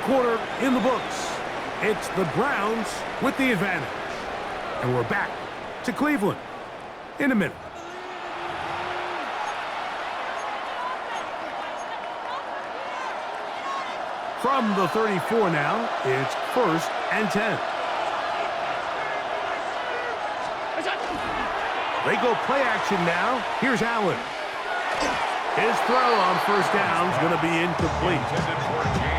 quarter in the books. It's the Browns with the advantage. And we're back to Cleveland in a minute. From the 34 now, it's 1st and 10. They go play action now. Here's Allen. His throw on first down is going to be incomplete.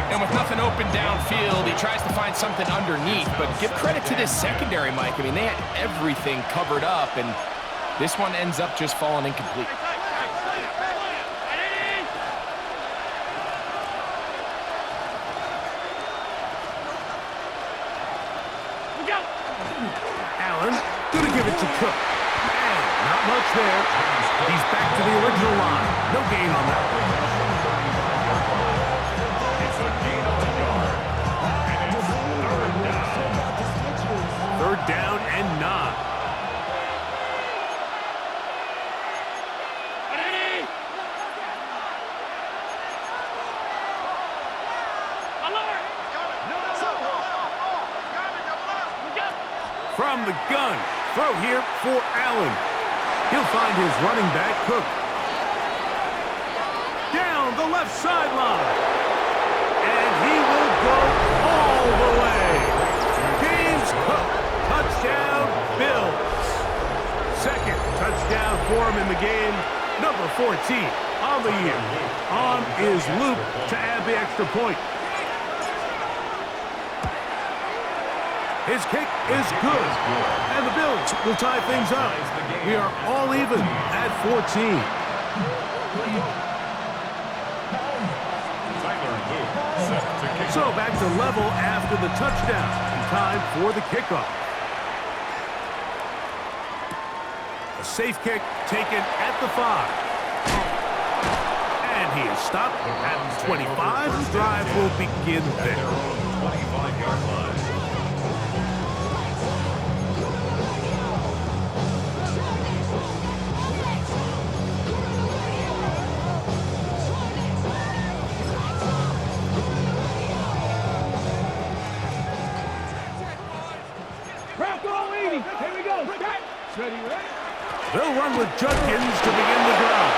And with nothing open downfield, he tries to find something underneath. But give credit to this secondary, Mike. I mean, they had everything covered up, and this one ends up just falling incomplete. Allen going to give it to Cook. And not much there. He's back to the original line. No gain on that one. It's a gain of a yard. And it's 3rd down and 9. From the gun, throw here for Allen. He'll find his running back, Cook. Down the left sideline. And he will go all the way. James Cook, touchdown, Bills. 2nd touchdown for him in the game. Number 14 on the year. On is Luke to add the extra point. His kick is good, and the Bills will tie things up. We are all even at 14. So back to level after the touchdown. Time for the kickoff. A safe kick taken at the 5. And he is stopped at 25. The drive will begin there. 25-yard line. They'll run with Judkins to begin the drive.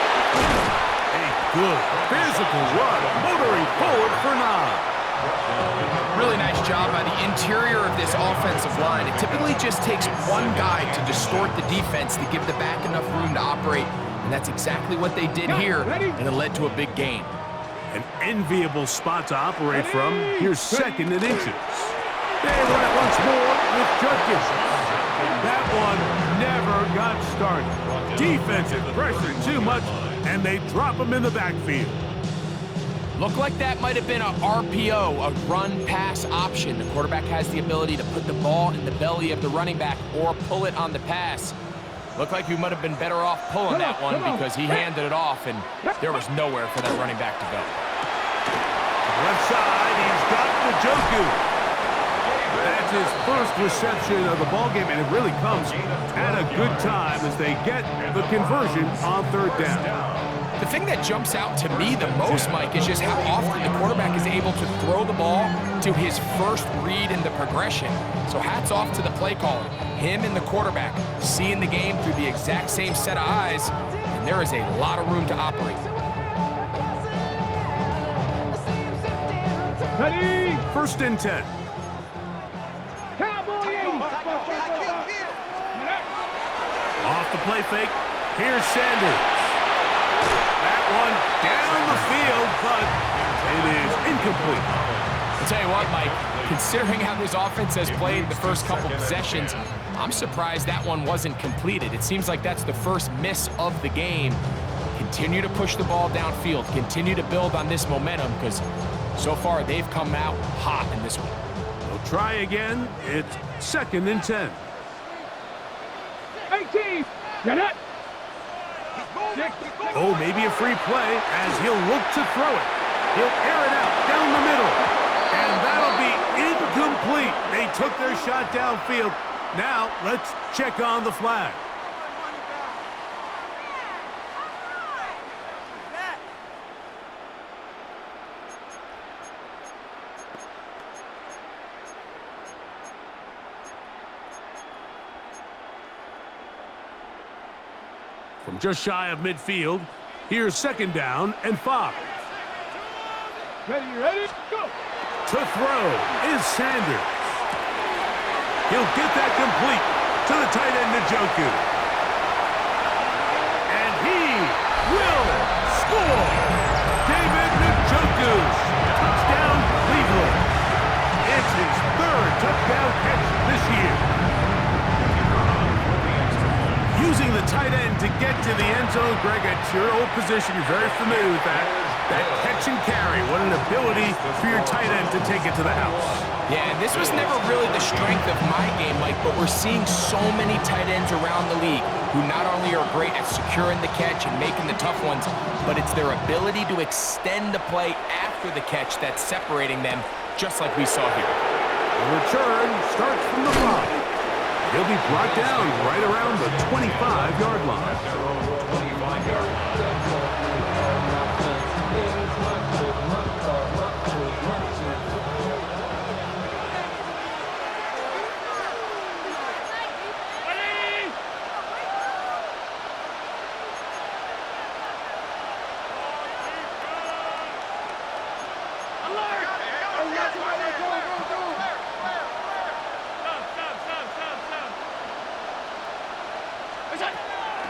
A good physical run, motoring forward for 9. Really nice job by the interior of this offensive line. It typically just takes one guy to distort the defense to give the back enough room to operate, and that's exactly what they did here, and it led to a big gain. An enviable spot to operate from. Here's 2nd and inches. They run it once more with Judkins. That one never got started. Defensive pressure too much, and they drop him in the backfield. Looked like that might have been a RPO, a run-pass option. The quarterback has the ability to put the ball in the belly of the running back or pull it on the pass. Looked like you might have been better off pulling that one because he handed it off, and there was nowhere for that running back to go. Left side, he's got Njoku. That's his first reception of the ballgame, and it really comes at a good time as they get the conversion on 3rd down. The thing that jumps out to me the most, Mike, is just how often the quarterback is able to throw the ball to his first read in the progression. So hats off to the play caller. Him and the quarterback seeing the game through the exact same set of eyes, and there is a lot of room to operate. 1st and 10. Off the play fake, here's Sanders. That one down the field, but it is incomplete. I'll tell you what, Mike, considering how this offense has played the first couple possessions, I'm surprised that one wasn't completed. It seems like that's the first miss of the game. Continue to push the ball downfield. Continue to build on this momentum because so far they've come out hot in this one. They'll try again. It's 2nd and 10. 18. Get it. Oh, maybe a free play as he'll look to throw it. He'll air it out down the middle. And that'll be incomplete. They took their shot downfield. Now let's check on the flag. From just shy of midfield, here's second down and 5. Ready, go! To throw is Sanders. He'll get that complete to the tight end, Njoku. And he will score! David Njoku. Touchdown, Cleveland. It's his 3rd touchdown catch this year. Using the tight end to get to the end zone, Greg, at your old position, you're very familiar with that. That catch and carry, what an ability for your tight end to take it to the house. Yeah, and this was never really the strength of my game, Mike, but we're seeing so many tight ends around the league who not only are great at securing the catch and making the tough ones, but it's their ability to extend the play after the catch that's separating them, just like we saw here. The return starts from the 5. He'll be brought down right around the 25-yard line.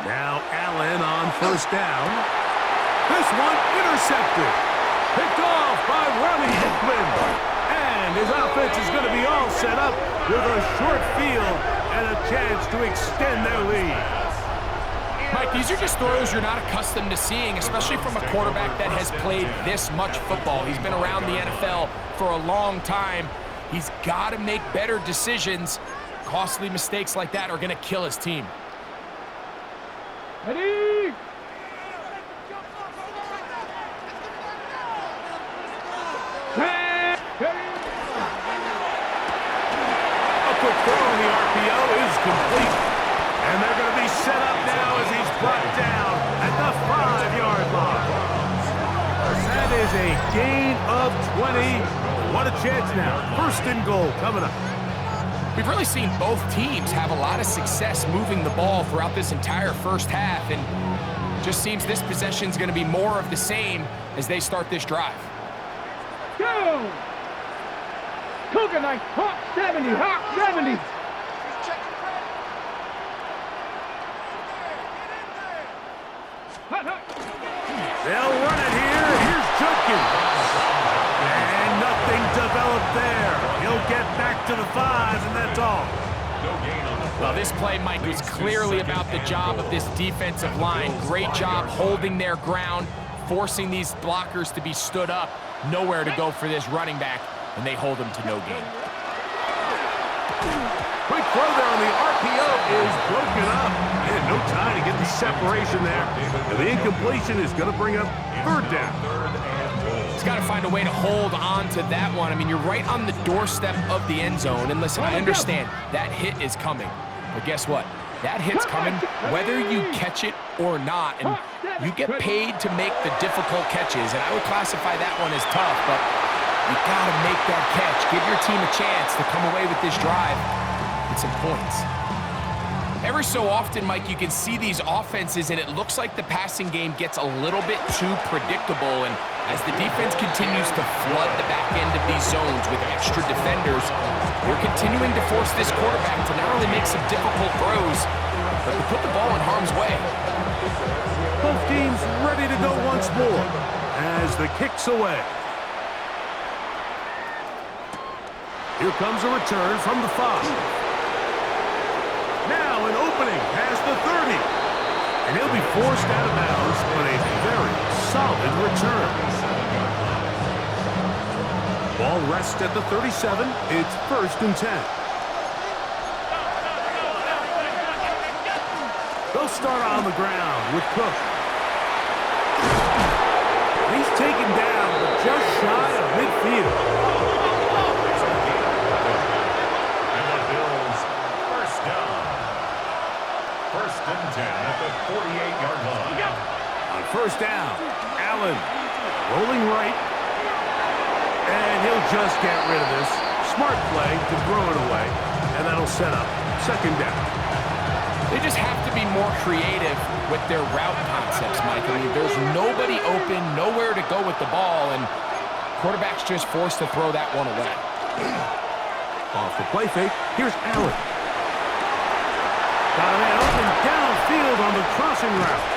Now Allen on first down. This one intercepted. Picked off by Ronnie Hickman. And his offense is going to be all set up with a short field and a chance to extend their lead. Mike, these are just throws you're not accustomed to seeing, especially from a quarterback that has played this much football. He's been around the NFL for a long time. He's got to make better decisions. Costly mistakes like that are going to kill his team. Ready! A quick throw on the RPO is complete. And they're going to be set up now as he's brought down at the 5-yard line. That is a gain of 20. What a chance now. 1st and goal coming up. We've really seen both teams have a lot of success moving the ball throughout this entire first half, and just seems this possession is going to be more of the same as they start this drive. Go! Cougar knife, hot 70, hot 70. They'll run it here. Here's Judkins. And nothing developed there. He'll get back to the 5, and that's all. Well, this play, Mike, was clearly about the job of this defensive line. Great job holding their ground, forcing these blockers to be stood up. Nowhere to go for this running back, and they hold him to no gain. Quick throw there on the RPO is broken up. And no time to get the separation there. And the incompletion is going to bring up 3rd down. He's got to find a way to hold on to that one. I mean, you're right on the doorstep of the end zone. And listen, I understand that hit is coming. But guess what? That hit's coming whether you catch it or not. And you get paid to make the difficult catches. And I would classify that one as tough, but you got to make that catch. Give your team a chance to come away with this drive with some points. Every so often, Mike, you can see these offenses, and it looks like the passing game gets a little bit too predictable. And as the defense continues to flood the back end of these zones with extra defenders, they're continuing to force this quarterback to not only make some difficult throws, but to put the ball in harm's way. Both teams ready to go once more as the kick's away. Here comes a return from the 5. Now an opening past the 30. And he'll be forced out of bounds, but a very solid return. Ball rests at the 37. It's 1st and 10. They'll start on the ground with Cook. He's taken down, but just shy of midfield. At the 48-yard line. On 1st down, Allen rolling right. And he'll just get rid of this. Smart play to throw it away. And that'll set up 2nd down. They just have to be more creative with their route concepts, Mike. I mean, there's nobody open, nowhere to go with the ball, and quarterback's just forced to throw that one away. Off the play fake, here's Allen. Got a man open downfield on the crossing route.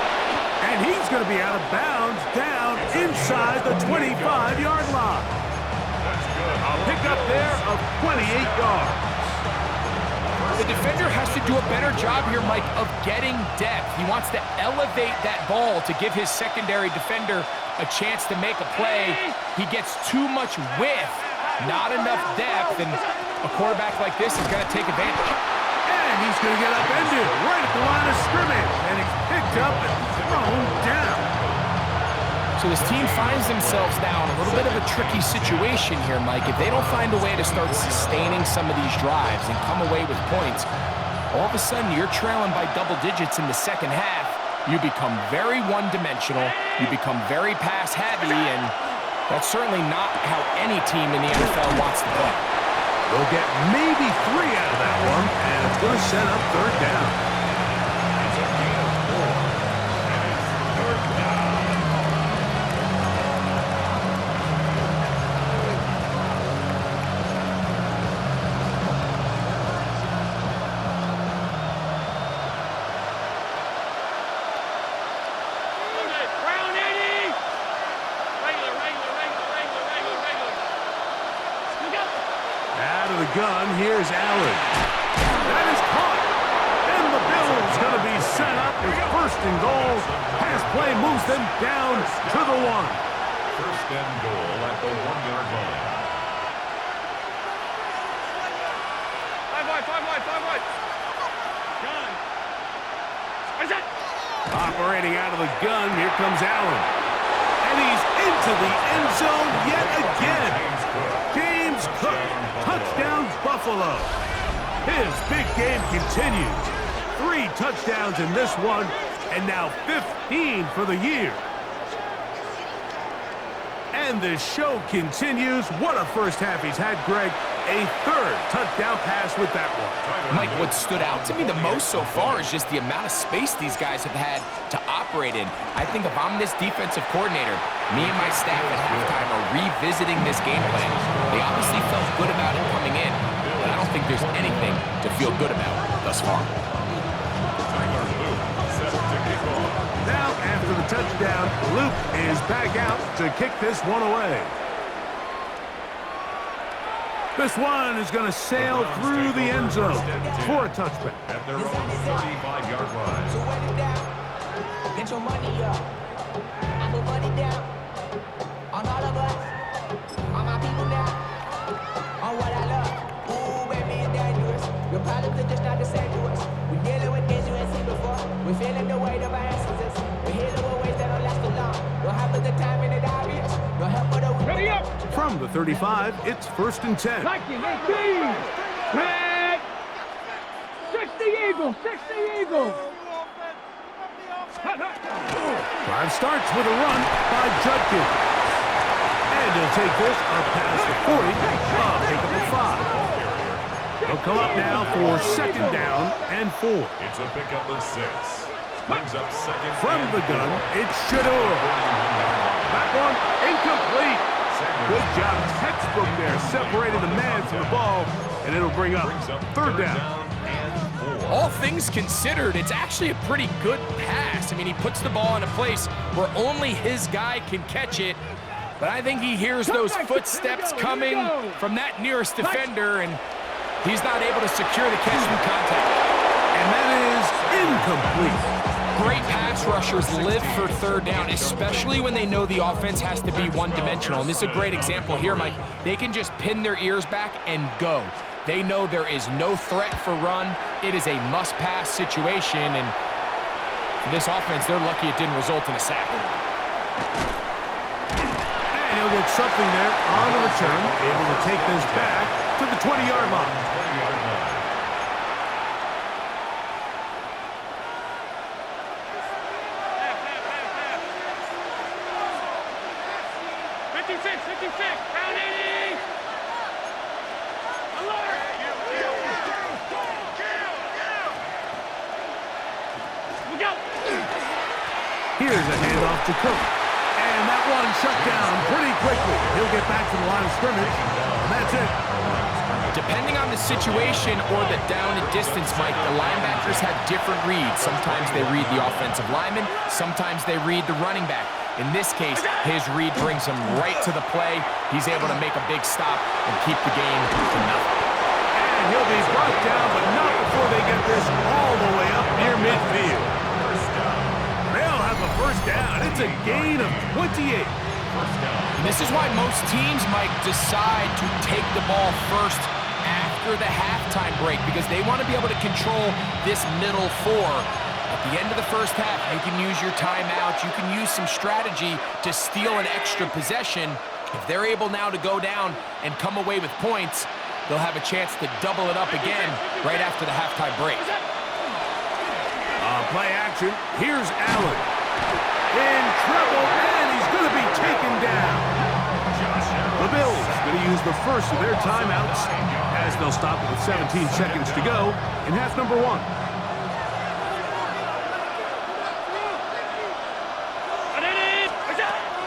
And he's going to be out of bounds down inside the 25-yard line. A pickup there of 28 yards. The defender has to do a better job here, Mike, of getting depth. He wants to elevate that ball to give his secondary defender a chance to make a play. He gets too much width, not enough depth, and a quarterback like this is going to take advantage. And he's going to get upended right at the line of scrimmage. And he's picked up and thrown down. So this team finds themselves now in a little bit of a tricky situation here, Mike. If they don't find a way to start sustaining some of these drives and come away with points, all of a sudden you're trailing by double digits in the second half. You become very one-dimensional. You become very pass-heavy, and that's certainly not how any team in the NFL wants to play. They'll get maybe 3 out of that one, and it's going to set up third down. Gun, here's Allen. That is caught. And the Bills going to be set up with first and goal. Pass play moves them down to the 1. First and goal at the 1-yard line. 5 wide. Gun. Operating out of the gun, here comes Allen. And he's into the end zone yet again. James Cook. Touchdown, Buffalo. His big game continues. 3 touchdowns in this one, and now 15 for the year. And the show continues. What a first half he's had, Greg. A 3rd touchdown pass with that one. Mike, what stood out to me the most so far is just the amount of space these guys have had to operate in. I think if I'm this defensive coordinator, me and my staff at halftime are revisiting this game plan. They obviously felt good about it coming in, but I don't think there's anything to feel good about thus far. Now, after the touchdown, Luke is back out to kick this one away. This one is going to sail through the end zone for a touchback. At their own 35-yard line. So run it down. Get your money up. I put money down. On all of us. On my people now. On what I love. Ooh, baby, it's dangerous. Your problems are just not the same to us. We're dealing with things you ain't seen before. We're feeling the weight of our ancestors. We're healing with ways that don't last too long. What happens the time and it's obvious. No help for the Ready up. From the 35, it's 1st and 10. Liking 18. Red. 60 Eagles. 60 Eagles. Drive starts with a run by Judkins. And he'll take this up past the 40. Pick up a 5. They'll come up now for 2nd down and 4. It's a pickup of 6. Brings up 2nd. From the gun, it's Shador. That one incomplete. Good job, textbook there, separating the man from the ball, and it'll bring up 3rd down. All things considered, it's actually a pretty good pass. I mean, he puts the ball in a place where only his guy can catch it, but I think he hears those footsteps coming from that nearest defender, and he's not able to secure the catch from contact. And that is incomplete. Great pass rushers live for 3rd down, especially when they know the offense has to be one-dimensional. And this is a great example here, Mike. They can just pin their ears back and go. They know there is no threat for run. It is a must-pass situation, and for this offense, they're lucky it didn't result in a sack. And he'll get something there on the return, able to take this back to the 20-yard line. 56, pound 80. Alert. Here's a handoff to Cook. And that one shut down pretty quickly. He'll get back to the line of scrimmage, and that's it. Depending on the situation or the down and distance, Mike, the linebackers have different reads. Sometimes they read the offensive lineman, sometimes they read the running back. In this case, his read brings him right to the play. He's able to make a big stop and keep the game to nothing. And he'll be brought down, but not before they get this all the way up near midfield. They'll have a first down. It's a gain of 28. And this is why most teams might decide to take the ball first after the halftime break, because they want to be able to control this middle four. At the end of the first half, you can use your timeout. You can use some strategy to steal an extra possession. If they're able now to go down and come away with points, they'll have a chance to double it up again right after the halftime break. Play action. Here's Allen. In trouble, and he's going to be taken down. The Bills going to use the first of their timeouts as they'll stop it with 17 seconds to go in half number 1.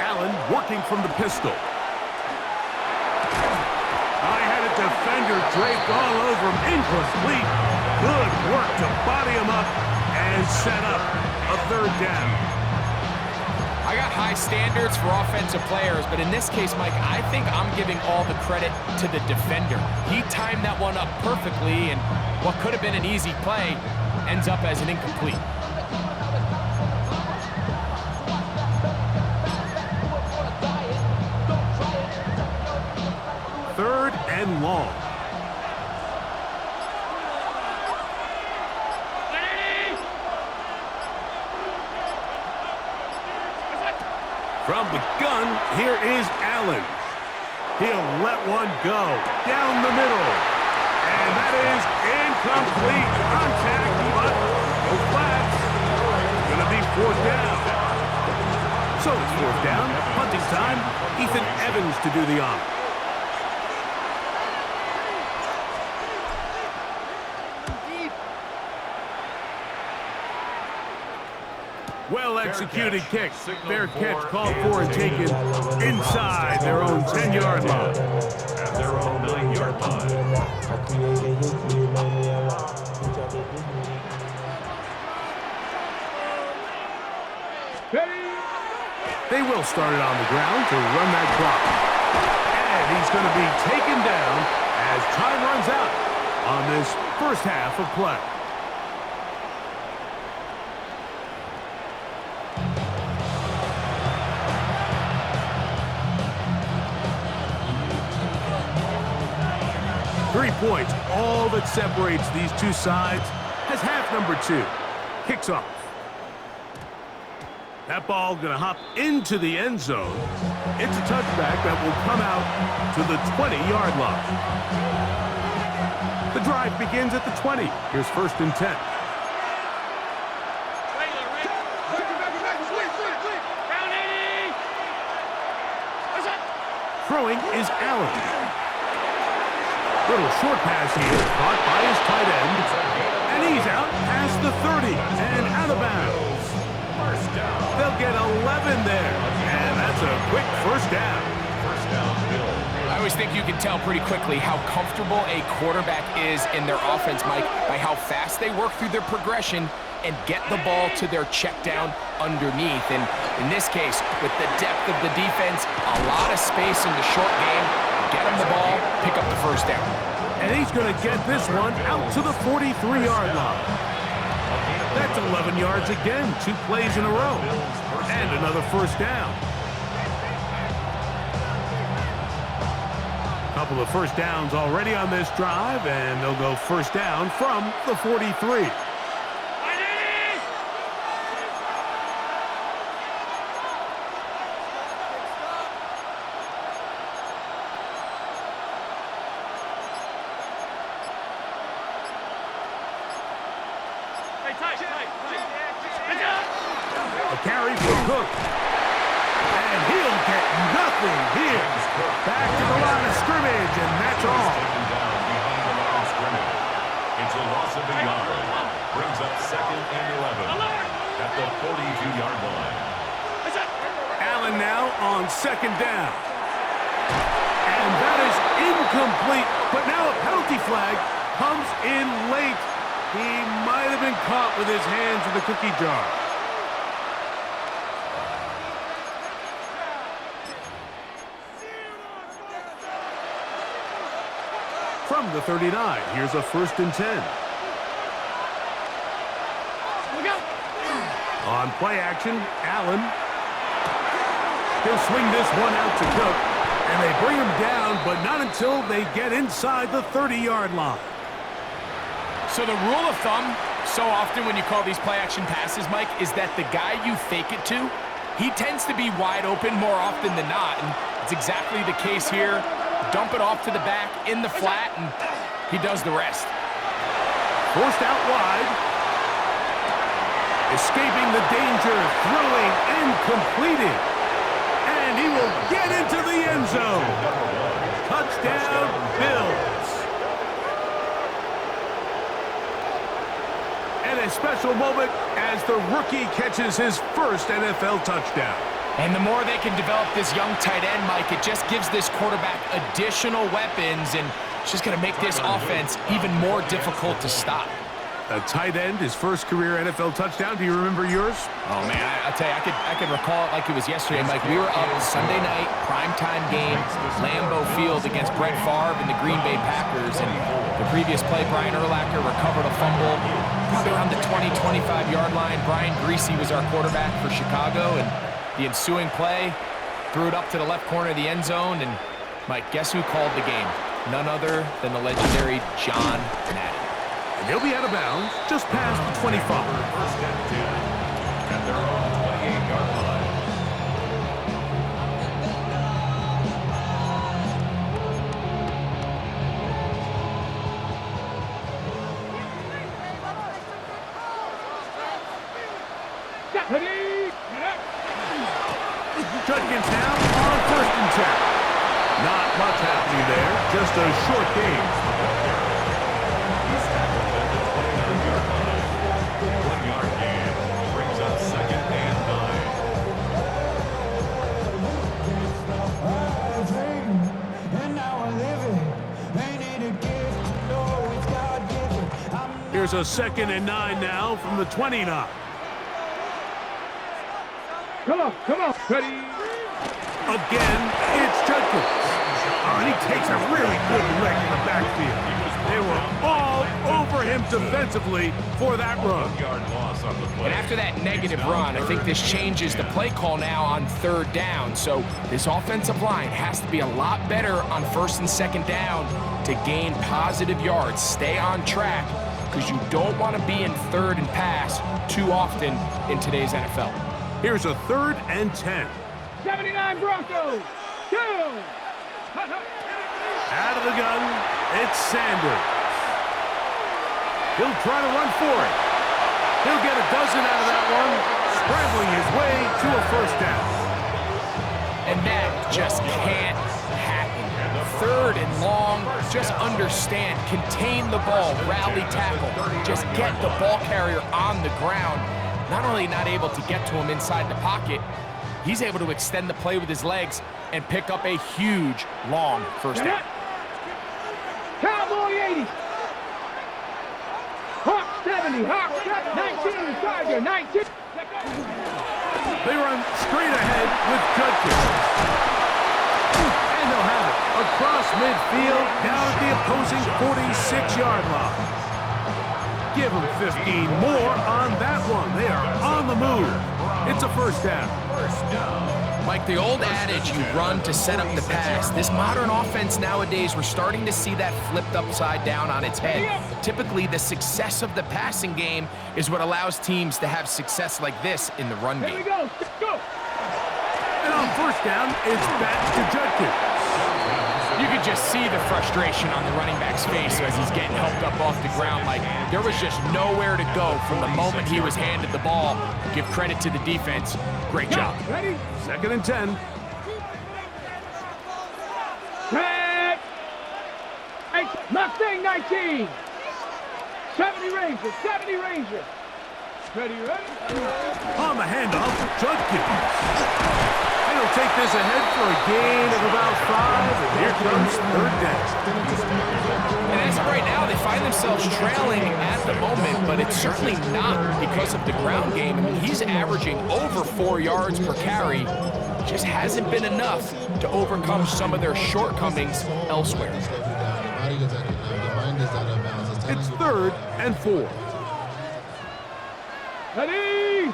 Allen working from the pistol. I had a defender draped all over him. Incomplete. Good work to body him up and set up a third down. I got high standards for offensive players, but in this case, Mike, I think I'm giving all the credit to the defender. He timed that one up perfectly, and what could have been an easy play ends up as an incomplete. Third and long. From the gun, here is Allen. He'll let one go down the middle. And that is incomplete. Contact, but no flags. Going to be fourth down. So it's fourth down. Punting time. Ethan Evans to do the honor. Well-executed kick. Fair catch called for and taken inside their own 10-yard line. At their own 9-yard line. They will start it on the ground to run that clock. And he's going to be taken down as time runs out on this first half of play. Three points, all that separates these two sides, as half number 2 kicks off. That ball going to hop into the end zone. It's a touchback that will come out to the 20-yard line. The drive begins at the 20. Here's first and 10. Throwing is Allen. Little short pass here, caught by his tight end. And he's out past the 30 and out of bounds. First down. They'll get 11 there. And that's a quick first down. First down, Bill. I always think you can tell pretty quickly how comfortable a quarterback is in their offense, Mike, by how fast they work through their progression and get the ball to their check down underneath. And in this case, with the depth of the defense, a lot of space in the short game, get him the ball, pick up the first down. And he's going to get this one out to the 43-yard line. That's 11 yards again, 2 plays in a row. And another first down. Couple of first downs already on this drive, and they'll go first down from the 43. A carry for Cook. And he'll get nothing here. Back to the line of scrimmage, and that's all. Taken down behind the line of scrimmage. It's a loss of a yard. Brings up second and 11. at the 42-yard line. Allen now on second down. And that is incomplete, but now a penalty flag comes in late. He might have been caught with his hands in the cookie jar. From the 39, here's a 1st and 10. Look out. On play action, Allen. He'll swing this one out to Cook, and they bring him down, but not until they get inside the 30-yard line. So the rule of thumb, so often when you call these play-action passes, Mike, is that the guy you fake it to, he tends to be wide open more often than not, and it's exactly the case here. Dump it off to the back in the flat, and he does the rest. Forced out wide. Escaping the danger, throwing and completing. And he will get into the end zone. Touchdown, Bills. And a special moment as the rookie catches his first NFL touchdown. And the more they can develop this young tight end, Mike, it just gives this quarterback additional weapons, and it's just going to make this offense even more difficult to stop. A tight end, his first career NFL touchdown. Do you remember yours? Oh, man, I'll tell you, I could recall it like it was yesterday, Mike. We were up Sunday night, primetime game, Lambeau Field against Brett Favre and the Green Bay Packers. And the previous play, Brian Urlacher recovered a fumble probably around the 20, 25-yard line. Brian Greasy was our quarterback for Chicago, and the ensuing play threw it up to the left corner of the end zone. And, Mike, guess who called the game? None other than the legendary John Madden. And he'll be out of bounds just past the 25. 1st and 10 at their own 28-yard line. Ready. Judkins now on 1st and 10. Not much happening there, just a short game. He's tackled at the 29-yard line. 1-yard gain brings up 2nd and 9. Here's a 2nd and 9 now from the 29. Come on. Ready. Again, it's Judkins. Oh, and he takes a really good lick in the backfield. They were all over him defensively for that run. 1-yard loss on the play. And after that negative run, I think this changes the play call now on 3rd down. So this offensive line has to be a lot better on 1st and 2nd down to gain positive yards. Stay on track, because you don't want to be in 3rd and pass too often in today's NFL. Here's a 3rd and 10. 79 Broncos. 2. Out of the gun, it's Sanders. He'll try to run for it. He'll get a dozen out of that one, scrambling his way to a 1st down. And that just can't happen. 3rd and long, just understand, contain the ball, rally tackle, just get the ball carrier on the ground. Not only not able to get to him inside the pocket, he's able to extend the play with his legs and pick up a huge, long 1st down. Cowboy 80. Hawk 70. Hawk 19. Tiger 19. They run straight ahead with Judkins. And they'll have it across midfield down at the opposing 46-yard line. Give them 15 more on that one. They are on the move. It's a 1st down. Mike, the old adage, you run to set up the pass. This modern offense nowadays, we're starting to see that flipped upside down on its head. Typically, the success of the passing game is what allows teams to have success like this in the run Here we game. go. And on 1st down, it's back to Judkins. You could just see the frustration on the running back's face as he's getting helped up off the ground. Like, there was just nowhere to go from the moment he was handed the ball. Give credit to the defense. Great job. Ready. 2nd and 10. Set. 8. Mustang 19. 70 Ranger. Ready, ready. On the handoff, Judkins. And he'll take this ahead for a gain of about 5. And here comes third down. And as of right now, they find themselves trailing at the moment, but it's certainly not because of the ground game. I mean, he's averaging over 4 yards per carry. Just hasn't been enough to overcome some of their shortcomings elsewhere. It's 3rd and 4. Ready.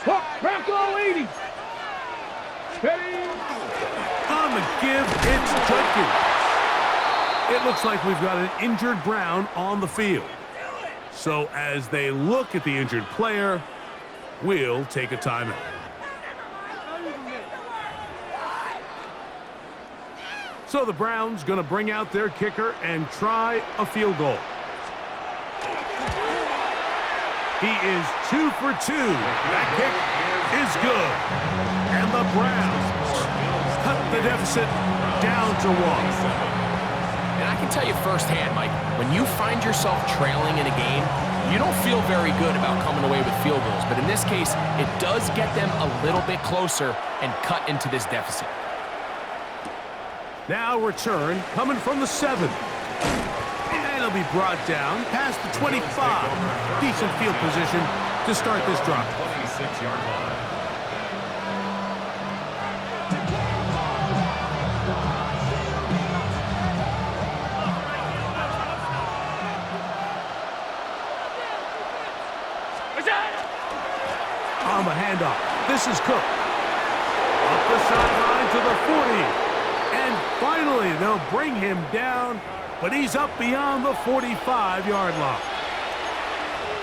Hook, Bronco 80. Ready. On the give, it's Judkins. It looks like we've got an injured Brown on the field. So as they look at the injured player, we'll take a timeout. So the Browns going to bring out their kicker and try a field goal. He is 2 for 2. That kick is good. And the Browns cut the deficit down to 1. And I can tell you firsthand, Mike, when you find yourself trailing in a game, you don't feel very good about coming away with field goals. But in this case, it does get them a little bit closer and cut into this deficit. Now return coming from the 7. And it'll be brought down past the 25. Decent field position to start this drive. 26-yard line. On the handoff, this is Cook. Up the sideline to the 40. And finally, they'll bring him down, but he's up beyond the 45-yard line.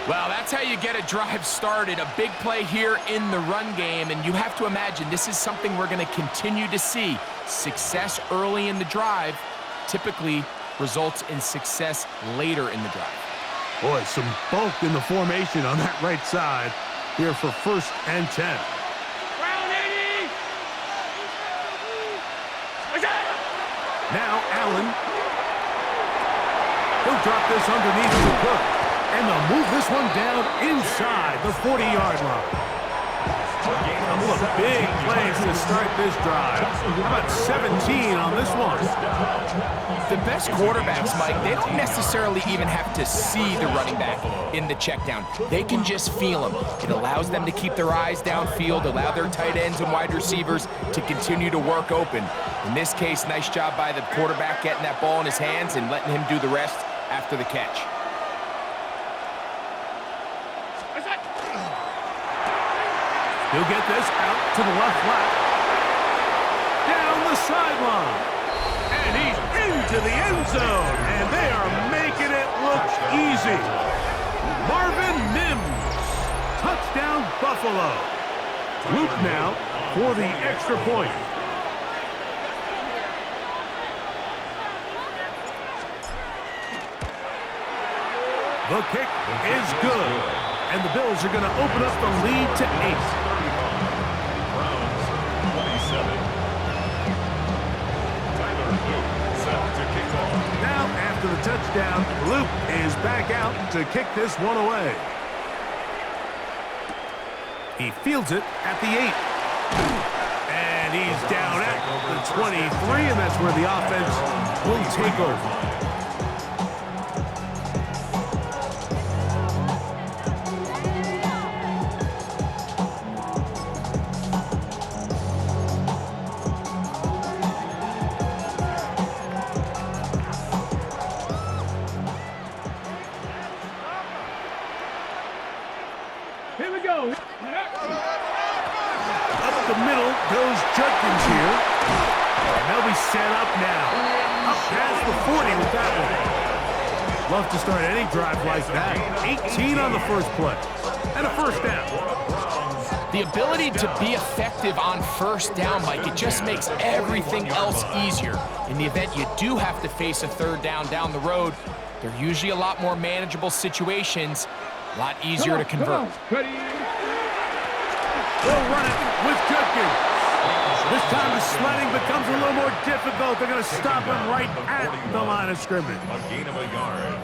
Well, that's how you get a drive started. A big play here in the run game, and you have to imagine this is something we're going to continue to see. Success early in the drive typically results in success later in the drive. Boy, some bulk in the formation on that right side here for 1st and 10. Now Allen. He'll drop this underneath to Cook. And they'll move this one down inside the 40-yard line. A couple of big plays to start this drive. How about 17 on this one? The best quarterbacks, Mike, they don't necessarily even have to see the running back in the check down. They can just feel him. It allows them to keep their eyes downfield, allow their tight ends and wide receivers to continue to work open. In this case, nice job by the quarterback getting that ball in his hands and letting him do the rest after the catch. He'll get this out to the left flat. Down the sideline. And he's into the end zone. And they are making it look easy. Marvin Mims. Touchdown, Buffalo. Luke now for the extra point. The kick is good. And the Bills are going to open up the lead to 8. Browns, 27. Tyler Luke set to kick off. Now, after the touchdown, Luke is back out to kick this one away. He fields it at the 8. And he's down at the 23, and that's where the offense will take over. Here we go. Up the middle goes Judkins here. And they'll be set up now. Up past the 40 with that one. Love to start any drive like that. 18 on the first play. And a first down. The ability to be effective on first down, Mike, it just makes everything else easier. In the event you do have to face a third down the road, they're usually a lot more manageable situations, a lot easier to convert. Ready. They'll run it with Judkins. This time the sledding becomes a little more difficult. They're going to stop him right at the line of scrimmage. A gain of a yard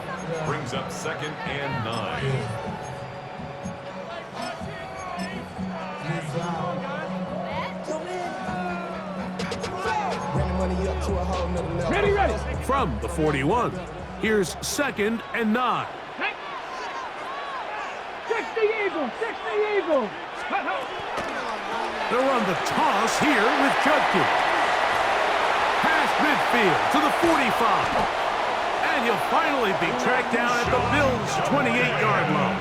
brings up 2nd and 9. money up to a whole nother level. Ready, ready. From the 41, here's 2nd and 9. 60 Eagles, 60 Eagles. They'll run the toss here with Judkins. Past midfield to the 45. And he'll finally be tracked down at the Bills' 28-yard line.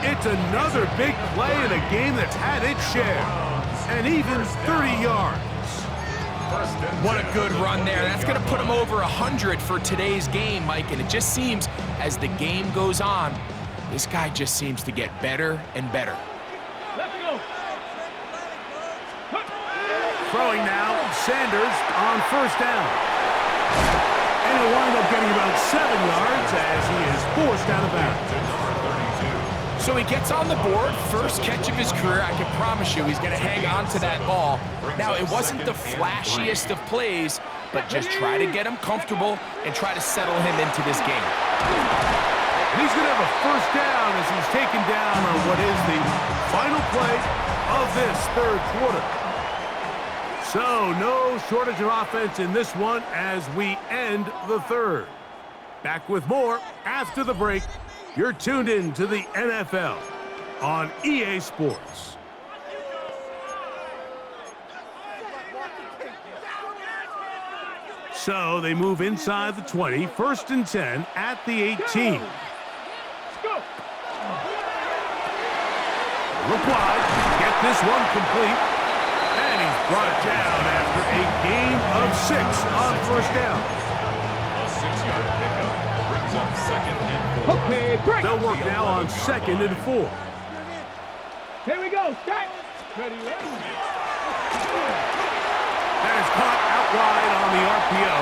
It's another big play in a game that's had its share. And even 30 yards. What a good run there. That's going to put him over 100 for today's game, Mike. And it just seems as the game goes on, this guy just seems to get better and better. Let's go. Throwing now, Sanders on 1st down. And he'll wind up getting about 7 yards as he is forced out of bounds. So he gets on the board, first catch of his career. I can promise you he's going to hang on to that ball. Now, it wasn't the flashiest of plays, but just try to get him comfortable and try to settle him into this game. And he's going to have a 1st down as he's taken down on what is the final play of this 3rd quarter. So, no shortage of offense in this one as we end the 3rd. Back with more after the break. You're tuned in to the NFL on EA Sports. So, they move inside the 20, 1st and 10 at the 18. Look wide, get this one complete. And he's brought down after a gain of 6 on 1st down. A 6-yard pickup brings up 2nd and 4. Okay, break. They'll work now on 2nd and 4. Here we go. Start. Ready, ready. That is caught out wide on the RPO.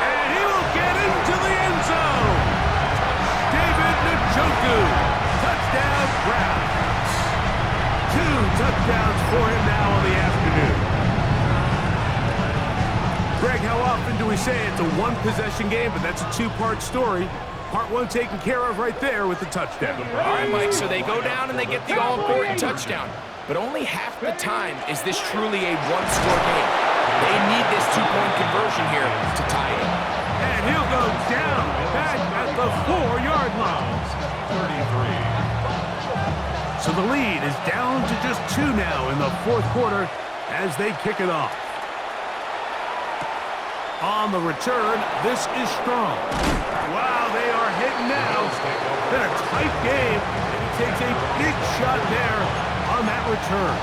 And he will get into the end zone. David Njoku. Touchdown, Browns. 2 touchdowns for him now on the afternoon. Greg, how often do we say it's a one-possession game, but that's a 2-part story? Part 1 taken care of right there with the touchdown. All right, Mike, so they go down and they get the all-important touchdown. But only half the time is this truly a one-score game. They need this 2-point conversion here to tie it. And he'll go down back at the 4-yard line. 33. So the lead is down to just 2 now in the 4th quarter as they kick it off. On the return, this is strong. Wow, they are hitting now. Been a tight game, and he takes a big shot there on that return.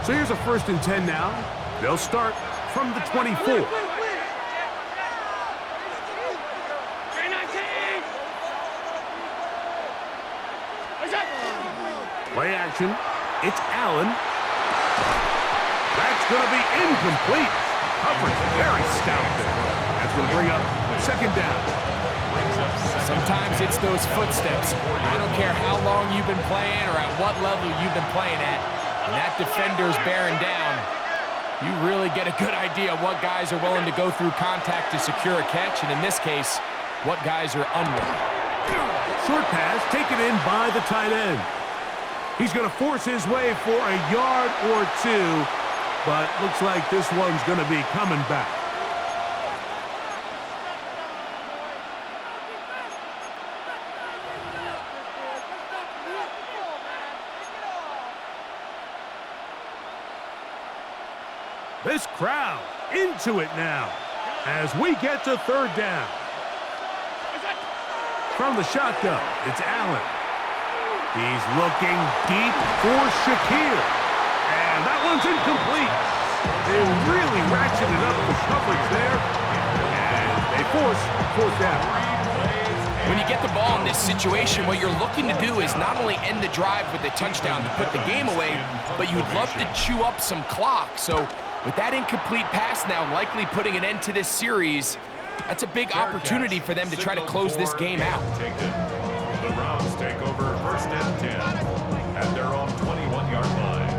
So here's a 1st and 10 now. They'll start from the 24. Play action. It's Allen. That's going to be incomplete. Coverage very stout there. That's going to bring up 2nd down. Sometimes it's those footsteps. I don't care how long you've been playing or at what level you've been playing at. When that defender's bearing down, you really get a good idea of what guys are willing to go through contact to secure a catch, and in this case, what guys are unwilling. Short pass taken in by the tight end. He's going to force his way for a yard or 2, but looks like this one's going to be coming back. This crowd into it now as we get to 3rd down. From the shotgun, it's Allen. He's looking deep for Shakir. And that one's incomplete. They really ratcheted up the coverage there. And they force 4th down. When you get the ball in this situation, what you're looking to do is not only end the drive with a touchdown to put the game away, but you'd love to chew up some clock. So with that incomplete pass now likely putting an end to this series, that's a big opportunity for them to try to close this game out. The Browns take over 1st and 10 at their own 21-yard line.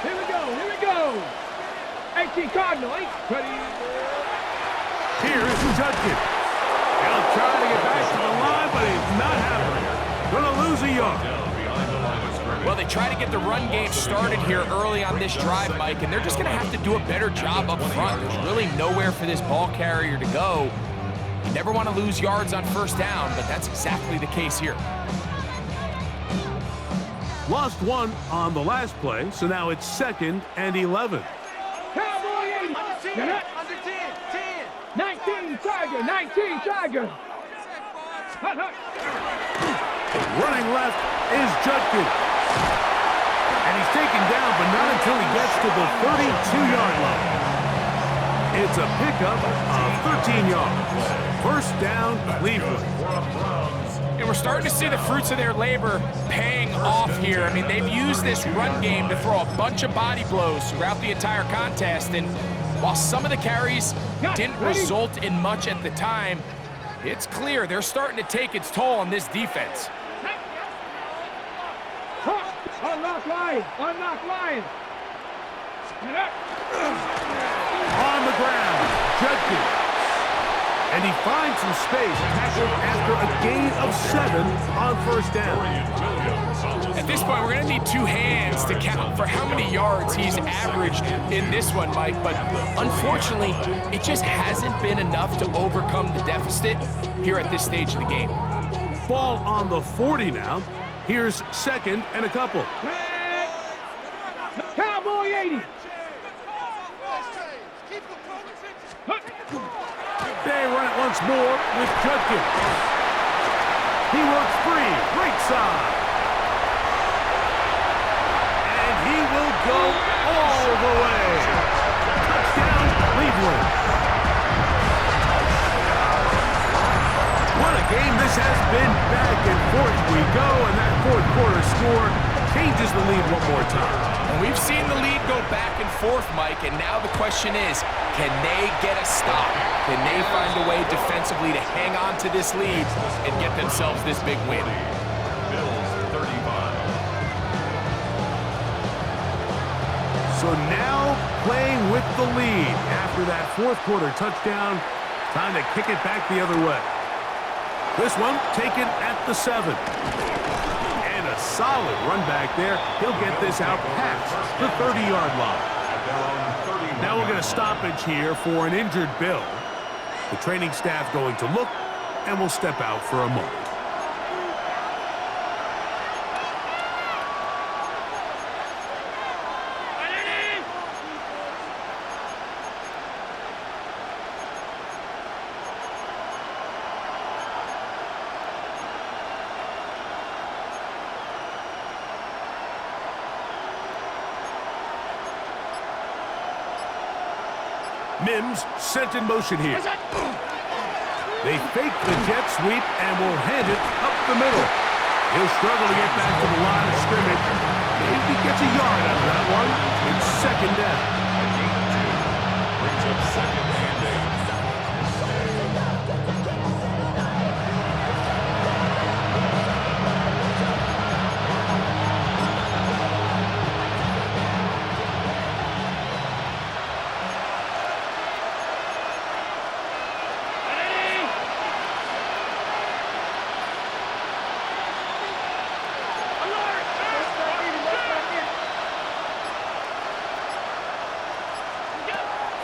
Here we go. 18 Cardinal, 8. Ready. Here is Judkins. He'll try to get back to the line, but it's not happening. Gonna lose a yard. Down behind the line of scrimmage. Well, they try to get the run game started here early on this drive, Mike, and they're just going to have to do a better job up front. There's really nowhere for this ball carrier to go. You never want to lose yards on first down, but that's exactly the case here. Lost one on the last play, so now it's 2nd and 11. Cowboy 80. Under 10, 10. 19 Tiger, 19 Tiger. Hut, hut. Running left is Judkins. And he's taken down, but not until he gets to the 32-yard line. It's a pickup of 13 yards. First down, Cleveland. And we're starting to see the fruits of their labor paying off here. I mean, they've used this run game to throw a bunch of body blows throughout the entire contest. And while some of the carries didn't result in much at the time, it's clear they're starting to take its toll on this defense. Unlock line, unlock line. On the ground, Judkins. And he finds some space, tackled after a gain of 7 on first down. At this point, we're going to need 2 hands to count for how many yards he's averaged in this one, Mike. But unfortunately, it just hasn't been enough to overcome the deficit here at this stage of the game. Ball on the 40 now. Here's 2nd and a couple. Cowboy 80. They run it once more with Judkins. He works free, right side. And he will go all the way. Touchdown, Cleveland. What a game this has been. Back and forth we go, and that fourth quarter score changes the lead one more time. And we've seen the lead go back and forth, Mike, and now the question is, can they get a stop? Can they find a way defensively to hang on to this lead and get themselves this big win? Bills 35. So now playing with the lead after that fourth quarter touchdown, time to kick it back the other way. This one taken at the 7. And a solid run back there. He'll get this out past the 30-yard line. Now we'll get a stoppage here for an injured Bill. The training staff going to look, and we'll step out for a moment. Mims sent in motion here. They fake the jet sweep and will hand it up the middle. He'll struggle to get back to the line of scrimmage. Maybe gets a yard out of that one. It's 2nd down. Brings up 2nd and 8.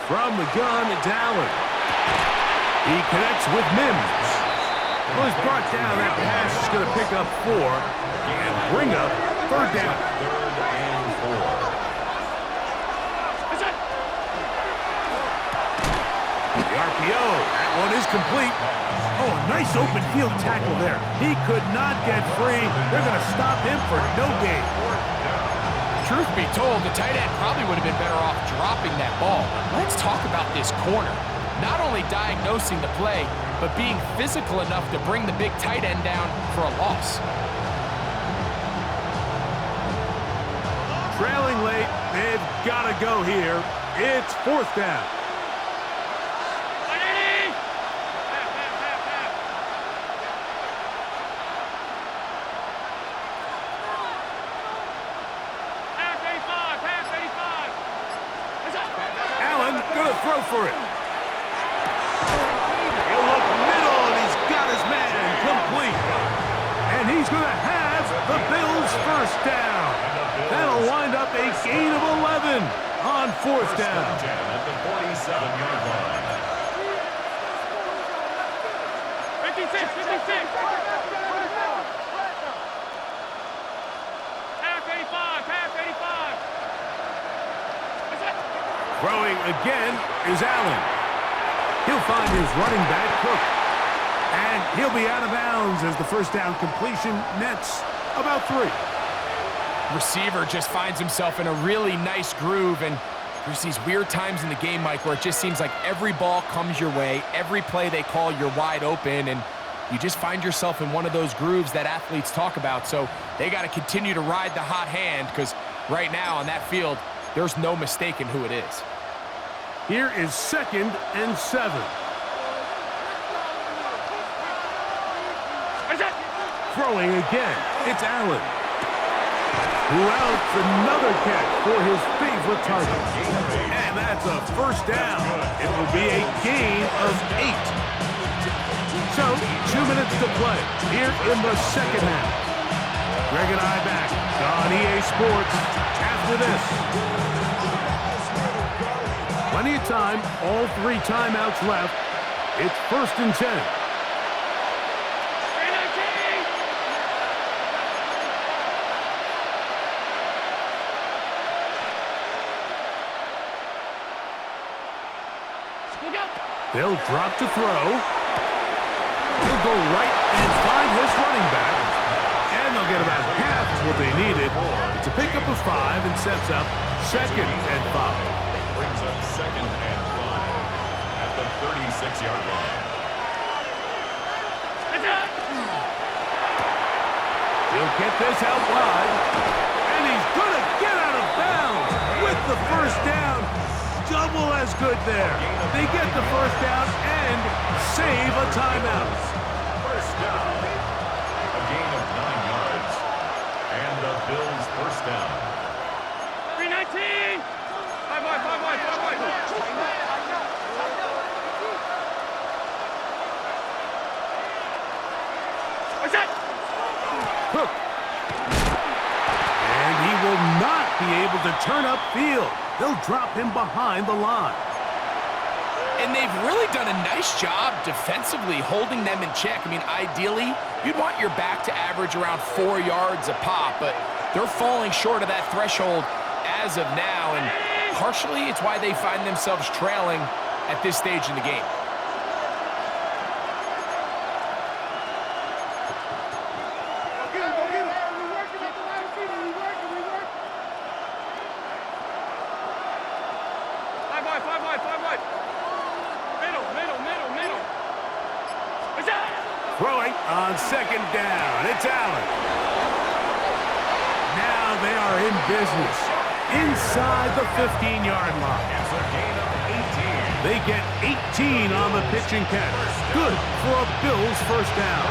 From the gun, it's Allen. He connects with Mims. Well, he's brought down. That pass is going to pick up 4 and bring up 3rd down. 3rd and 4. The RPO, that one is complete. Oh, a nice open field tackle there. He could not get free. They're going to stop him for no gain. Truth be told, the tight end probably would have been better off dropping that ball. Let's talk about this corner. Not only diagnosing the play, but being physical enough to bring the big tight end down for a loss. Trailing late, they've got to go here. It's 4th down. throw for it. He'll look middle, and he's got his man complete. And he's going to have the Bills' first down. That'll wind up a gain of 11 on fourth down. At the 47-yard line. 56, 56. Half 85, half 85. Throwing again is Allen. He'll find his running back, Cook. And he'll be out of bounds as the first down completion nets about 3. Receiver just finds himself in a really nice groove, and there's these weird times in the game, Mike, where it just seems like every ball comes your way, every play they call, you're wide open, and you just find yourself in one of those grooves that athletes talk about. So they got to continue to ride the hot hand, because right now on that field, there's no mistaking who it is. Here is 2nd and 7. Throwing again, it's Allen. Who else? Another catch for his favorite target. And that's a first down. It will be a gain of 8. So, 2 minutes to play here in the second half. Greg and I back on EA Sports after this. Plenty of time, all 3 timeouts left. It's 1st and 10. They'll drop to throw. He'll go right and find his running back. And they'll get about half what they needed. It's a pickup of 5 and sets up 2nd and 5. Brings up 2nd and 5 at the 36-yard line. He'll get this out wide. And he's going to get out of bounds with the first down. Double as good there. They get the first down and save a timeout. First down. A gain of 9 yards. And the Bills' first down. 319. 5 wide, 5 wide, 5 wide. What's that? Cook. And he will not be able to turn upfield. They'll drop him behind the line. And they've really done a nice job defensively holding them in check. I mean, ideally, you'd want your back to average around 4 yards a pop, but they're falling short of that threshold as of now, and partially it's why they find themselves trailing at this stage in the game. Throwing on 2nd down. It's Allen. Now they are in business inside the 15-yard line. It's a gain of 18. They get 18 on the pitch and catch. Good for a Bills first down.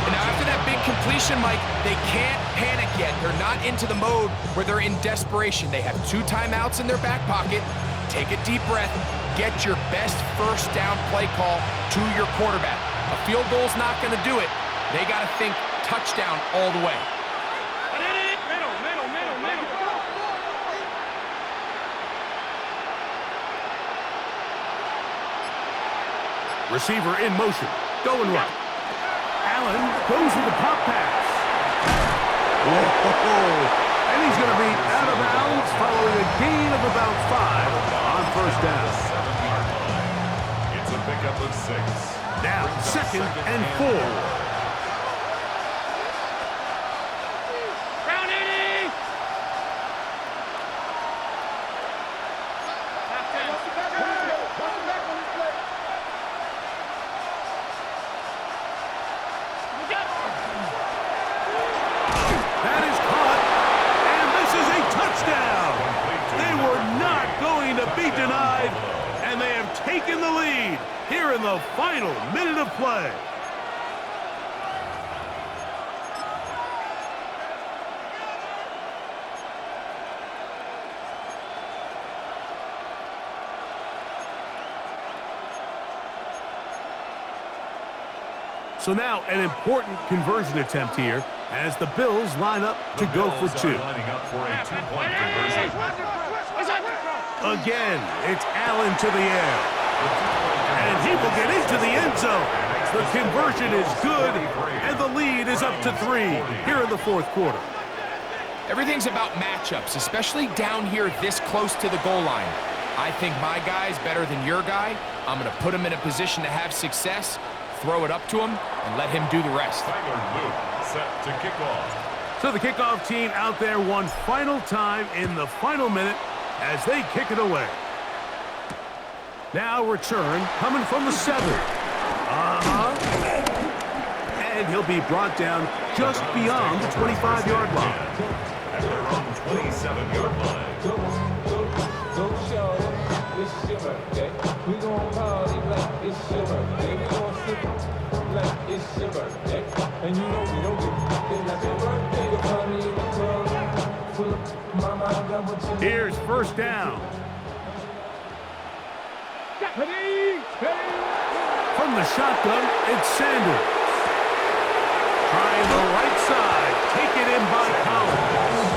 And now after that big completion, Mike, they can't panic yet. They're not into the mode where they're in desperation. They have 2 timeouts in their back pocket. Take a deep breath. Get your best first down play call to your quarterback. A field goal's not going to do it. They got to think touchdown all the way. Middle. Receiver in motion. Going right. Allen goes with the pop pass. Whoa! And he's going to be out of bounds following a gain of about 5 on first down. 7-yard line. It's a pickup of 6. Now 2nd and 4. Round 80. That is caught, and this is a touchdown. They were not going to be denied, and they have taken the lead here in the final minute of play. So now an important conversion attempt here as the Bills line up to go for two. Lining up for a two-point conversion. Again, it's Allen to the air. And he will get into the end zone. The conversion is good, and the lead is up to 3 here in the fourth quarter. Everything's about matchups, especially down here this close to the goal line. I think my guy's better than your guy. I'm going to put him in a position to have success, throw it up to him, and let him do the rest. Set to kick off. So the kickoff team out there one final time in the final minute as they kick it away. Now return coming from the 7. And he'll be brought down just beyond the 25-yard line. At their own 27-yard line. Don't show it's your birthday. We gon' party like it's your birthday. We gon' sip like it's your birthday. And you know we don't get it like your birthday. The party in the club full of mama, I got what you. Here's first down. From the shotgun, it's Sanders. Trying the right side. Taken in by Collins.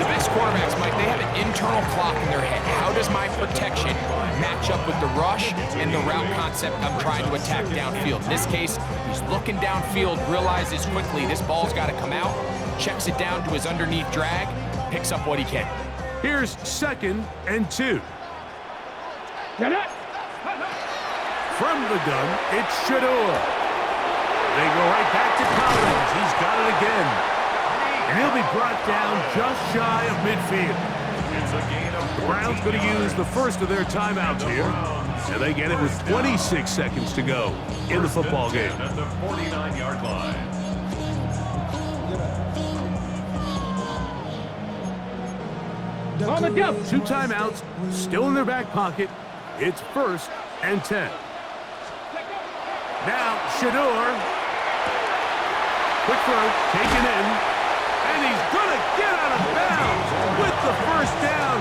The best quarterbacks, Mike, they have an internal clock in their head. How does my protection match up with the rush and the route concept I'm trying to attack downfield? In this case, he's looking downfield, realizes quickly this ball's got to come out, checks it down to his underneath drag, picks up what he can. Here's 2nd and 2. From the gun, it's Shador. They go right back to Collins. He's got it again. And he'll be brought down just shy of midfield. It's a gain of 14 The Browns going to use the first of their timeouts here. And they get it with 26 seconds to go in the football game. At the 49-yard line. On the double. 2 timeouts still in their back pocket. It's 1st and 10. Now Shador. Quick throw, taken in. And he's going to get out of bounds with the first down.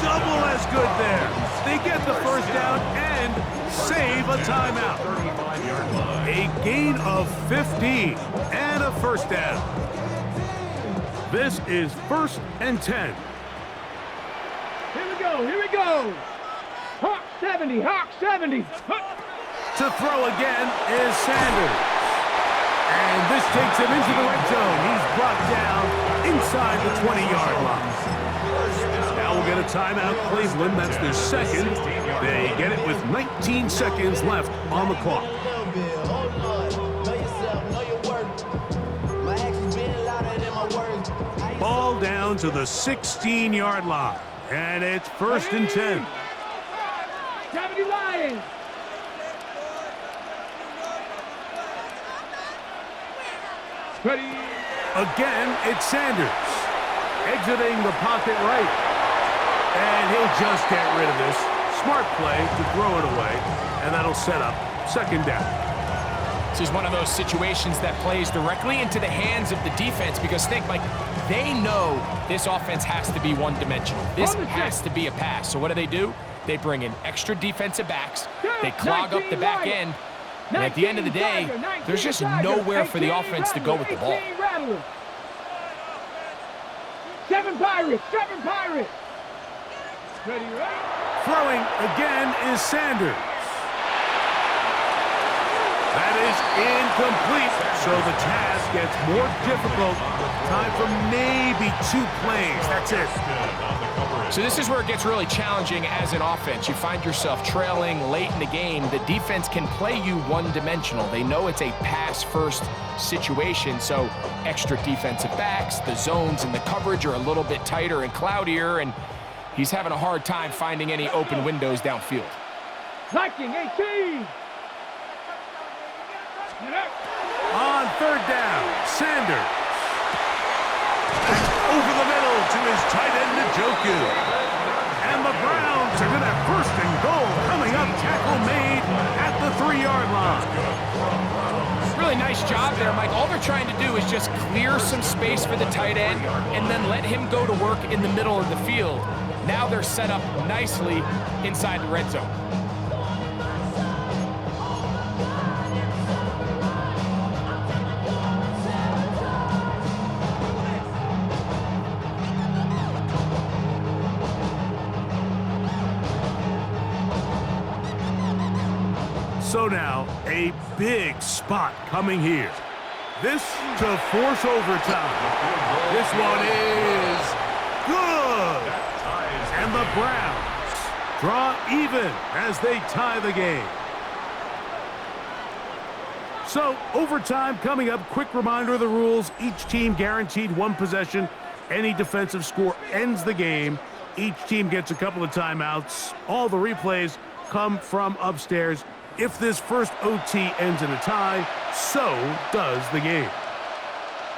Double as good there. They get the first down and save a timeout. 35-yard line. A gain of 15 and a first down. This is 1st and 10. Here we go. Hawk 70, Hawk 70. To throw again is Sanders. And this takes him into the red zone. He's brought down inside the 20-yard line. Now we'll get a timeout, Cleveland. That's their second. They get it with 19 seconds left on the clock. Ball down to the 16-yard line. And it's 1st and 10. 70 Lions. Ready. Again, it's Sanders. Exiting the pocket right. And he'll just get rid of this. Smart play to throw it away. And that'll set up 2nd down. This is one of those situations that plays directly into the hands of the defense because think, Mike, they know this offense has to be one-dimensional. This has to be a pass. So what do? They bring in extra defensive backs. They clog up the back end. And at the end of the day, there's just nowhere for the offense to go with the ball. 7 Pirates, 7 Pirates. Ready. Throwing again is Sanders. That is incomplete, so the task gets more difficult. Time for maybe 2 plays. That's it. So this is where it gets really challenging as an offense. You find yourself trailing late in the game. The defense can play you one-dimensional. They know it's a pass-first situation, so extra defensive backs, the zones and the coverage are a little bit tighter and cloudier, and he's having a hard time finding any open windows downfield. Viking 18. On 3rd down, Sanders. Over the middle to his tight end, Njoku. And the Browns are going to have 1st and goal coming up. Tackle made at the 3-yard line. Really nice job there, Mike. All they're trying to do is just clear some space for the tight end and then let him go to work in the middle of the field. Now they're set up nicely inside the red zone. So now, a big spot coming here. This to force overtime. This one is good. And the Browns draw even as they tie the game. So, overtime coming up. Quick reminder of the rules. Each team guaranteed one possession. Any defensive score ends the game. Each team gets a couple of timeouts. All the replays come from upstairs. If this first OT ends in a tie, so does the game.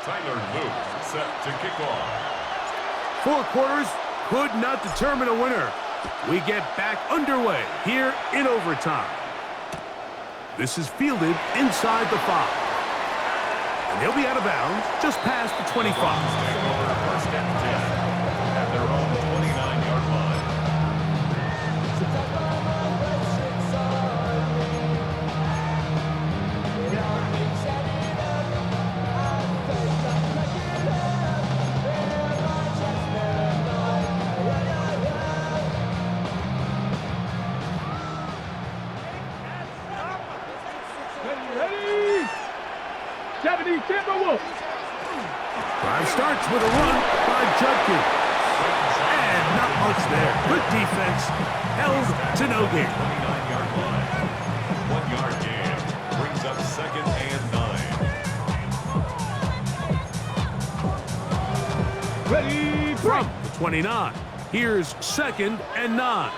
Tyler Luke set to kick off. 4 quarters could not determine a winner. We get back underway here in overtime. This is fielded inside the 5. And he'll be out of bounds just past the 25. First and 10 at their own 29-yard line. Ready? 70 Timberwolves. Drive starts with a run by Judkins. And not much there. Good defense. Held to no gain. 29-yard line. 1-yard gain. Brings up second and 9. Ready? From the 29. Here's second and 9.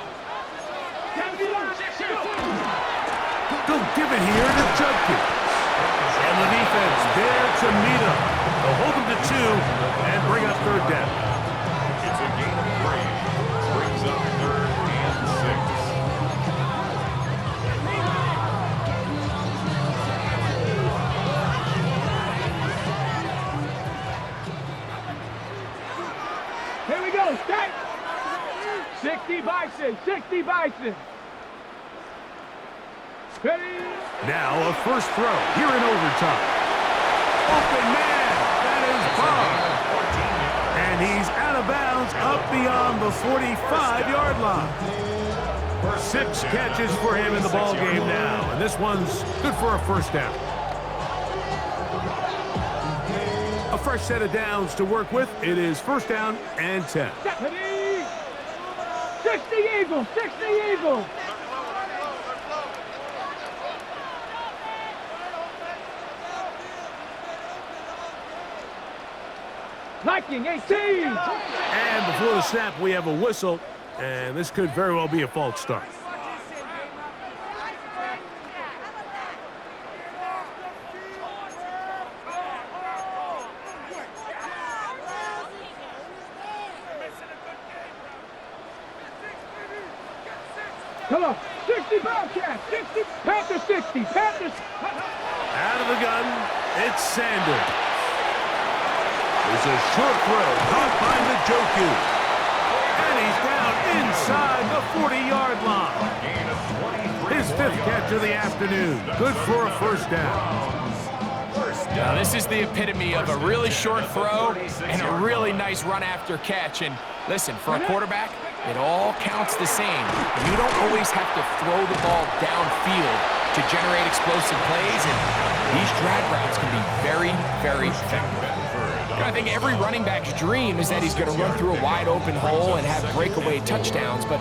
They'll give it here to Judkins. And the defense there to meet him. They'll hold him to 2 and bring up third down. It's a gain of 3. Brings up third and 6. Here we go. Start. 60 Bison. 60 Bison. Ready? Now a first throw here in overtime. Open man. That is Bob. And he's out of bounds up beyond the 45-yard line. 6 catches for him in the ball game now. And this one's good for a first down. A fresh set of downs to work with. It is first down and 10. Ready? 60 Eagles. 60 Eagles. Viking 18. And before the snap, we have a whistle. And this could very well be a false start. Come on. 60 Bobcats. 60. Panthers 60. Panthers. Out of the gun, it's Sanders. It's a short throw, caught by Njoku. And he's down inside the 40-yard line. His 5th catch of the afternoon. Good for a first down. Now, this is the epitome of a really short throw and a really nice run after catch. And listen, for a quarterback, it all counts the same. You don't always have to throw the ball downfield to generate explosive plays, and these drag routes can be very, very effective. I think every running back's dream is that he's going to run through a wide open hole and have breakaway touchdowns, but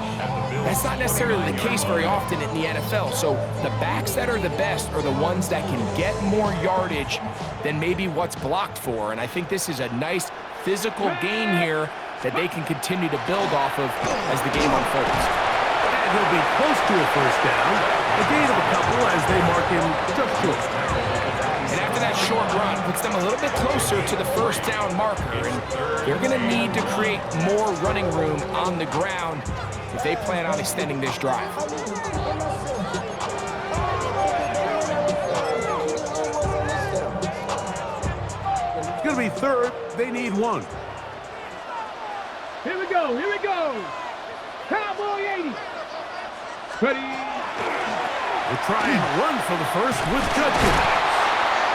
that's not necessarily the case very often in the NFL. So the backs that are the best are the ones that can get more yardage than maybe what's blocked for, and I think this is a nice physical game here that they can continue to build off of as the game unfolds. And he'll be close to a first down. A gain of a couple as they mark him just short. And after that short run, puts them a little bit closer to the first down marker. And they're going to need to create more running room on the ground if they plan on extending this drive. It's going to be third. They need 1. Here we go. Here we go. Cowboy 80. Ready? We'll try and run for the first with Judkins.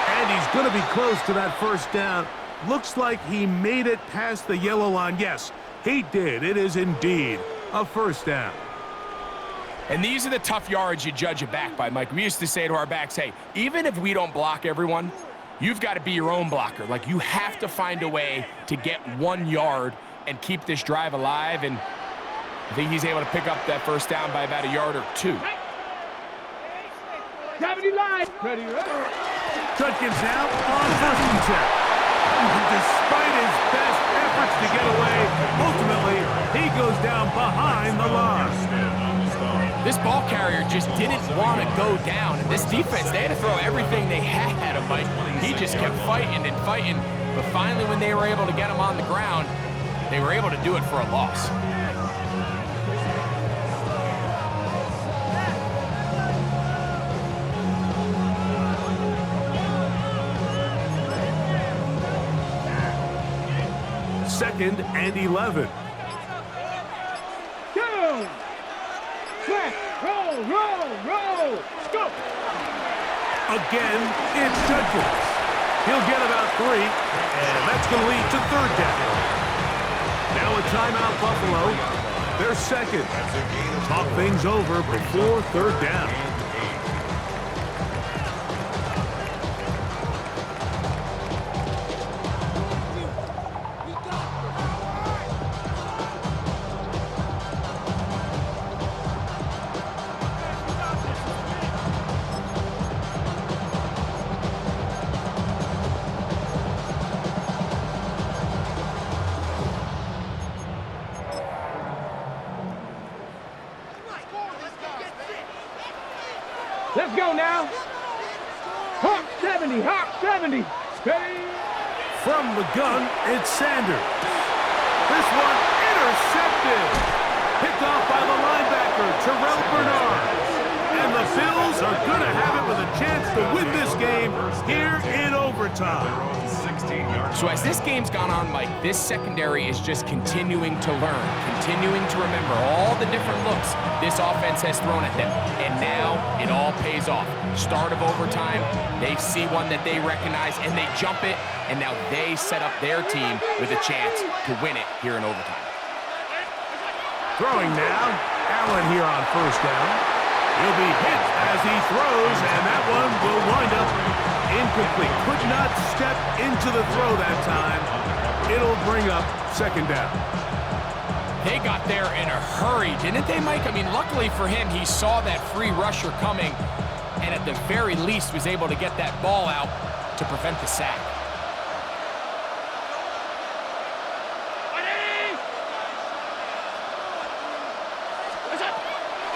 And he's going to be close to that first down. Looks like he made it past the yellow line. Yes, he did. It is indeed a first down. And these are the tough yards you judge a back by, Mike. We used to say to our backs, hey, even if we don't block everyone, you've got to be your own blocker. Like, you have to find a way to get 1 yard and keep this drive alive, and I think he's able to pick up that first down by about 1 or 2 yards. Gravity line. Ready, ready. Judkins now on 1st and 10. Despite his best efforts to get away, ultimately, he goes down behind the line. This ball carrier just didn't want to go down. And this defense, they had to throw everything they had at him, Mike. He just kept fighting and fighting. But finally, when they were able to get him on the ground, they were able to do it for a loss. Second and 11. Down. Flat. Roll, roll, roll. Go. Again, it's Judkins. He'll get about 3, and that's going to lead to 3rd down. Now a timeout, Buffalo. They're second. Talk things over before 3rd down. Let's go now. Hawk 70, Hawk 70. Ready? From the gun, it's Sanders. This one intercepted. Picked off by the linebacker, Terrell Bernard. And the Bills are going to have it with a chance to win this game here in overtime. So as this game's gone on, Mike, this secondary is just continuing to learn, continuing to remember all the different looks this offense has thrown at them. And now it all pays off. Start of overtime, they see one that they recognize and they jump it, and now they set up their team with a chance to win it here in overtime. Throwing now, Allen here on 1st down. He'll be hit as he throws, and that one will wind up incomplete. Could not step into the throw that time. It'll bring up 2nd down. They got there in a hurry, didn't they, Mike? I mean, luckily for him, he saw that free rusher coming, and at the very least was able to get that ball out to prevent the sack.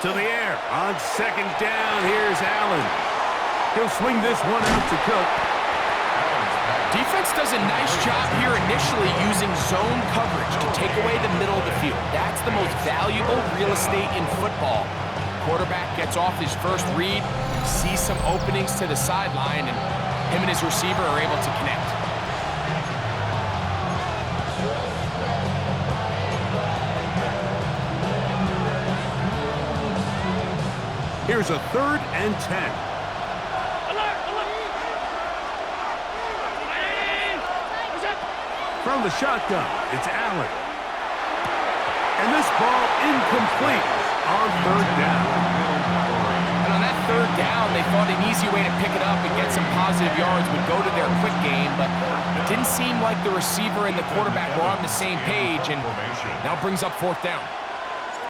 To the air on 2nd down. Here's Allen. He'll swing this one out to Cook. Defense does a nice job here initially using zone coverage to take away the middle of the field. That's the most valuable real estate in football. Quarterback gets off his first read, sees some openings to the sideline, and him and his receiver are able to connect. Here's a 3rd and 10. From the shotgun, it's Allen. And this ball incomplete on 3rd down. And on that 3rd down, they thought an easy way to pick it up and get some positive yards would go to their quick game, but it didn't seem like the receiver and the quarterback were on the same page, and now brings up 4th down.